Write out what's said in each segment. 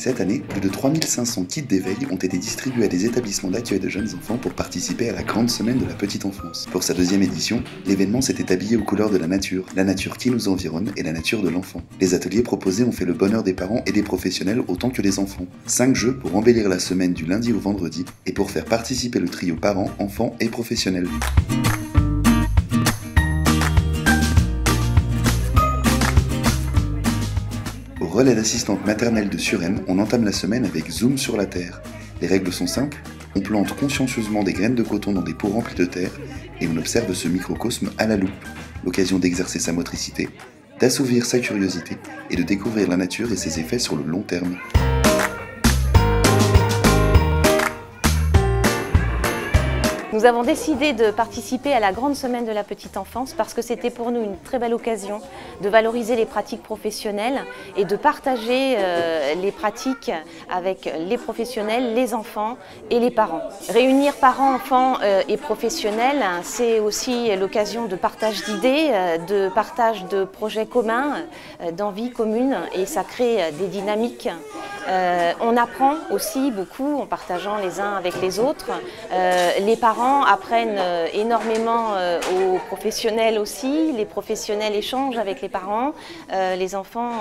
Cette année, plus de 3500 kits d'éveil ont été distribués à des établissements d'accueil de jeunes enfants pour participer à la grande semaine de la petite enfance. Pour sa deuxième édition, l'événement s'était habillé aux couleurs de la nature qui nous environne et la nature de l'enfant. Les ateliers proposés ont fait le bonheur des parents et des professionnels autant que des enfants. 5 jeux pour embellir la semaine du lundi au vendredi et pour faire participer le trio parents, enfants et professionnels. Au relais d'assistante maternelle de Suresnes, on entame la semaine avec Zoom sur la terre. Les règles sont simples, on plante consciencieusement des graines de coton dans des pots remplis de terre et on observe ce microcosme à la loupe. L'occasion d'exercer sa motricité, d'assouvir sa curiosité et de découvrir la nature et ses effets sur le long terme. Nous avons décidé de participer à la grande semaine de la petite enfance parce que c'était pour nous une très belle occasion de valoriser les pratiques professionnelles et de partager les pratiques avec les professionnels, les enfants et les parents. Réunir parents, enfants et professionnels, c'est aussi l'occasion de partage d'idées, de partage de projets communs, d'envies communes et ça crée des dynamiques. On apprend aussi beaucoup en partageant les uns avec les autres. Les parents apprennent énormément aux professionnels aussi. Les professionnels échangent avec les parents. Les enfants,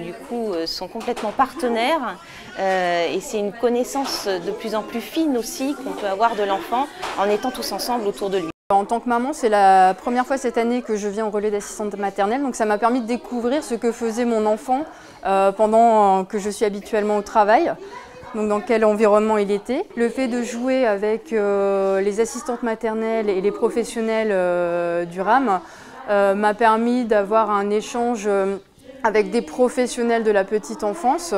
du coup, sont complètement partenaires. Et c'est une connaissance de plus en plus fine aussi qu'on peut avoir de l'enfant en étant tous ensemble autour de lui. En tant que maman, c'est la première fois cette année que je viens au relais d'assistante maternelle, donc ça m'a permis de découvrir ce que faisait mon enfant pendant que je suis habituellement au travail, donc dans quel environnement il était. Le fait de jouer avec les assistantes maternelles et les professionnels du RAM m'a permis d'avoir un échange avec des professionnels de la petite enfance.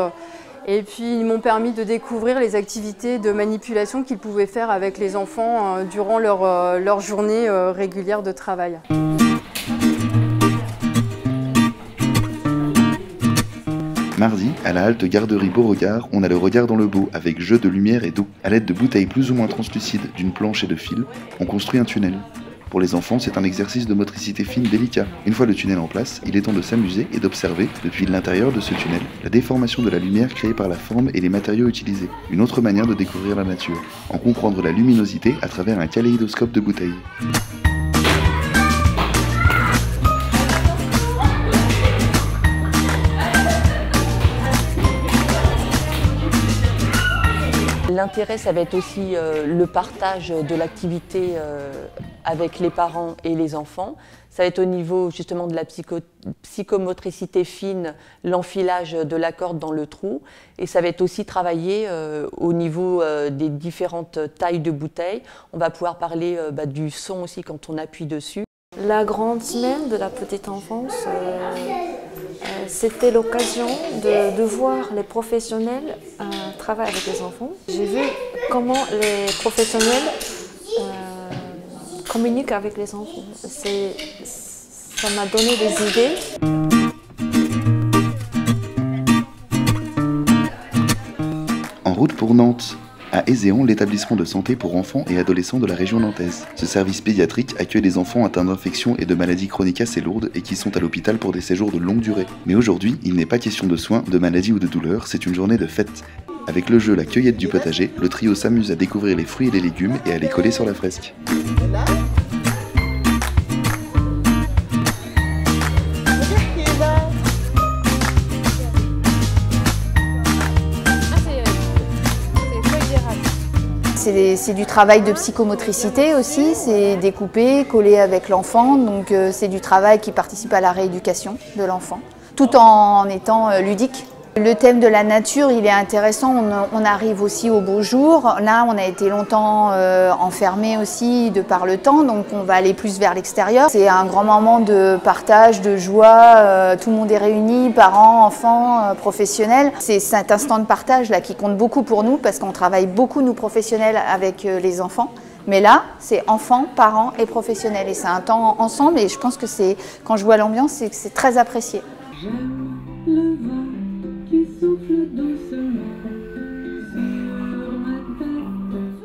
Et puis ils m'ont permis de découvrir les activités de manipulation qu'ils pouvaient faire avec les enfants durant leur journée régulière de travail. Mardi, à la halte garderie Beauregard, on a le regard dans le beau avec jeu de lumière et d'eau. À l'aide de bouteilles plus ou moins translucides, d'une planche et de fils, on construit un tunnel. Pour les enfants, c'est un exercice de motricité fine délicat. Une fois le tunnel en place, il est temps de s'amuser et d'observer, depuis l'intérieur de ce tunnel, la déformation de la lumière créée par la forme et les matériaux utilisés. Une autre manière de découvrir la nature, en comprendre la luminosité à travers un kaléidoscope de bouteilles. L'intérêt, ça va être aussi le partage de l'activité avec les parents et les enfants. Ça va être au niveau justement de la psychomotricité fine, l'enfilage de la corde dans le trou. Et ça va être aussi travaillé au niveau des différentes tailles de bouteilles. On va pouvoir parler du son aussi quand on appuie dessus. La grande semaine de la petite enfance, c'était l'occasion de voir les professionnels travailler avec les enfants. J'ai vu comment les professionnels communiquent avec les enfants. Ça m'a donné des idées. En route pour Nantes. À Ézéon, l'établissement de santé pour enfants et adolescents de la région nantaise. Ce service pédiatrique accueille des enfants atteints d'infections et de maladies chroniques assez lourdes et qui sont à l'hôpital pour des séjours de longue durée. Mais aujourd'hui, il n'est pas question de soins, de maladies ou de douleurs, c'est une journée de fête. Avec le jeu La cueillette du potager, le trio s'amuse à découvrir les fruits et les légumes et à les coller sur la fresque. C'est du travail de psychomotricité aussi, c'est découper, coller avec l'enfant, donc c'est du travail qui participe à la rééducation de l'enfant, tout en étant ludique. Le thème de la nature, il est intéressant, on arrive aussi au beau jour. Là, on a été longtemps enfermés aussi de par le temps, donc on va aller plus vers l'extérieur. C'est un grand moment de partage, de joie, tout le monde est réuni, parents, enfants, professionnels. C'est cet instant de partage là qui compte beaucoup pour nous parce qu'on travaille beaucoup, nous professionnels, avec les enfants. Mais là, c'est enfants, parents et professionnels et c'est un temps ensemble et je pense que quand je vois l'ambiance, c'est très apprécié.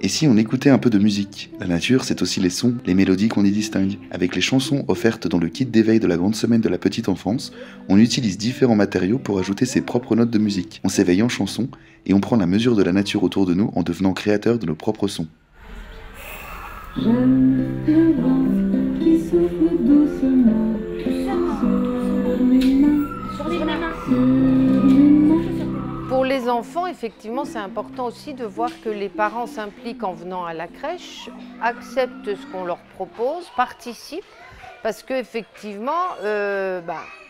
Et si on écoutait un peu de musique? La nature, c'est aussi les sons, les mélodies qu'on y distingue. Avec les chansons offertes dans le kit d'éveil de la grande semaine de la petite enfance, on utilise différents matériaux pour ajouter ses propres notes de musique. On s'éveille en chanson et on prend la mesure de la nature autour de nous en devenant créateur de nos propres sons. J'aime le vent qui souffle doucement sur mes mains, sur mes mains. Pour les enfants, effectivement, c'est important aussi de voir que les parents s'impliquent en venant à la crèche, acceptent ce qu'on leur propose, participent, parce qu'effectivement,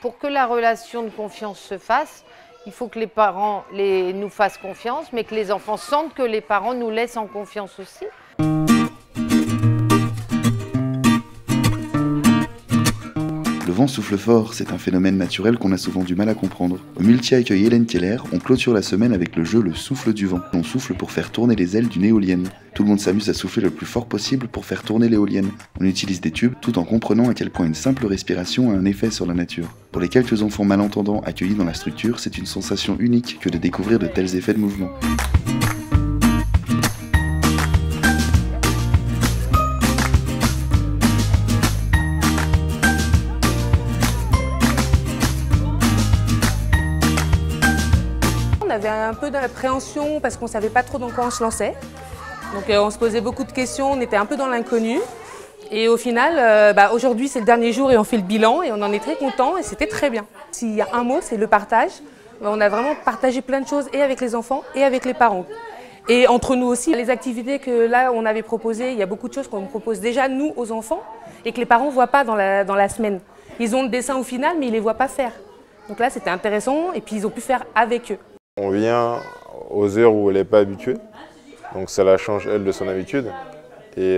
pour que la relation de confiance se fasse, il faut que les parents nous fassent confiance, mais que les enfants sentent que les parents nous laissent en confiance aussi. Le vent souffle fort, c'est un phénomène naturel qu'on a souvent du mal à comprendre. Au multi-accueil Hélène Keller, on clôture la semaine avec le jeu Le souffle du vent. On souffle pour faire tourner les ailes d'une éolienne. Tout le monde s'amuse à souffler le plus fort possible pour faire tourner l'éolienne. On utilise des tubes tout en comprenant à quel point une simple respiration a un effet sur la nature. Pour les quelques enfants malentendants accueillis dans la structure, c'est une sensation unique que de découvrir de tels effets de mouvement. On avait un peu d'appréhension parce qu'on ne savait pas trop dans quoi on se lançait. Donc on se posait beaucoup de questions, on était un peu dans l'inconnu. Et au final, aujourd'hui c'est le dernier jour et on fait le bilan et on en est très content et c'était très bien. S'il y a un mot, c'est le partage. On a vraiment partagé plein de choses et avec les enfants et avec les parents. Et entre nous aussi, les activités que là on avait proposées, il y a beaucoup de choses qu'on propose déjà nous aux enfants et que les parents ne voient pas dans la semaine. Ils ont le dessin au final mais ils ne les voient pas faire. Donc là c'était intéressant et puis ils ont pu faire avec eux. On vient aux heures où elle n'est pas habituée, donc ça la change elle de son habitude. Et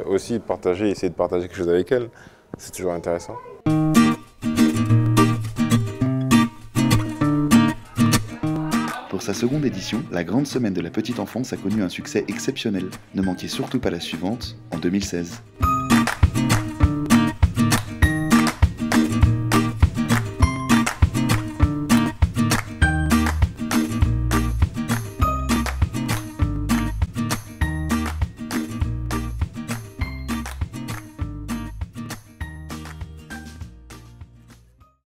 aussi essayer de partager quelque chose avec elle, c'est toujours intéressant. Pour sa seconde édition, la grande semaine de la petite enfance a connu un succès exceptionnel. Ne manquez surtout pas la suivante, en 2016.